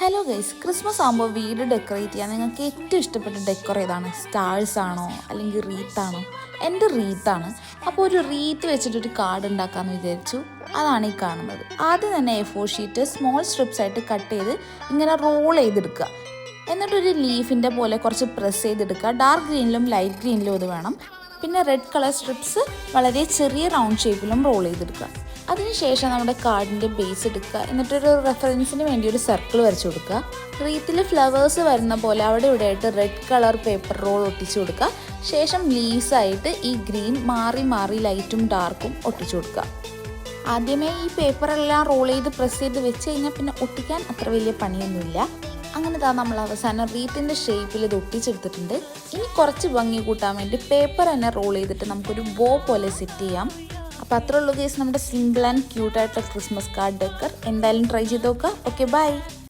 Hello guys, Christmas ആകുമ്പോൾ വീട് decorate ചെയ്യാൻ നിങ്ങൾക്ക് ഏറ്റവും ഇഷ്ടപ്പെട്ട ഡെക്കർ ഏതാണ്? സ്റ്റാഴ്സ് ആണോ അല്ലെങ്കിൽ റീത്താണോ? എൻ്റെ റീത്താണ്. അപ്പോൾ ഒരു റീത്ത് വെച്ചിട്ടൊരു കാർഡ് ഉണ്ടാക്കാമെന്ന് വിചാരിച്ചു. അതാണ് ഈ കാണുന്നത്. ആദ്യം തന്നെ A4 ഷീറ്റ് സ്മോൾ സ്ട്രിപ്സ് ആയിട്ട് കട്ട് ചെയ്ത് ഇങ്ങനെ റോൾ ചെയ്തെടുക്കുക. എന്നിട്ടൊരു ലീഫിൻ്റെ പോലെ കുറച്ച് പ്രസ് ചെയ്തെടുക്കുക. ഡാർക്ക് ഗ്രീനിലും ലൈറ്റ് ഗ്രീനിലും അത് വേണം. പിന്നെ റെഡ് കളർ സ്ട്രിപ്സ് വളരെ ചെറിയ റൗണ്ട് ഷേപ്പിലും റോൾ ചെയ്തെടുക്കുക. അതിനുശേഷം നമ്മുടെ കാർഡിൻ്റെ ബേസ് എടുക്കുക. എന്നിട്ടൊരു റെഫറൻസിന് വേണ്ടി ഒരു സർക്കിൾ വരച്ചു കൊടുക്കുക. റീത്തിൽ ഫ്ലവേഴ്സ് വരുന്ന പോലെ അവിടെ ഇവിടെ ആയിട്ട് റെഡ് കളർ പേപ്പർ റോൾ ഒട്ടിച്ചു കൊടുക്കുക. ശേഷം ലീവ്സായിട്ട് ഈ ഗ്രീൻ മാറി മാറി ലൈറ്റും ഡാർക്കും ഒട്ടിച്ചു കൊടുക്കുക. ആദ്യമേ ഈ പേപ്പറെല്ലാം റോൾ ചെയ്ത് പ്രസ് ചെയ്ത് വെച്ച് കഴിഞ്ഞാൽ പിന്നെ ഒട്ടിക്കാൻ അത്ര വലിയ പണിയൊന്നുമില്ല. അങ്ങനെ നമ്മൾ അവസാനം റീത്തിൻ്റെ ഷേപ്പിൽ ഇത് ഒട്ടിച്ചെടുത്തിട്ടുണ്ട്. ഇനി കുറച്ച് ഭംഗി കൂട്ടാൻ വേണ്ടി പേപ്പർ തന്നെ റോൾ ചെയ്തിട്ട് നമുക്കൊരു ബോ പോലെ സെറ്റ് ചെയ്യാം. അപ്പോൾ അത്രേ ഉള്ളൂ ഗൈസ്, നമ്മുടെ സിമ്പിൾ ആൻഡ് ക്യൂട്ടായിട്ടുള്ള ക്രിസ്മസ് കാർഡ് ഡെക്കർ. എന്തായാലും ട്രൈ ചെയ്ത് നോക്കുക. Okay, by.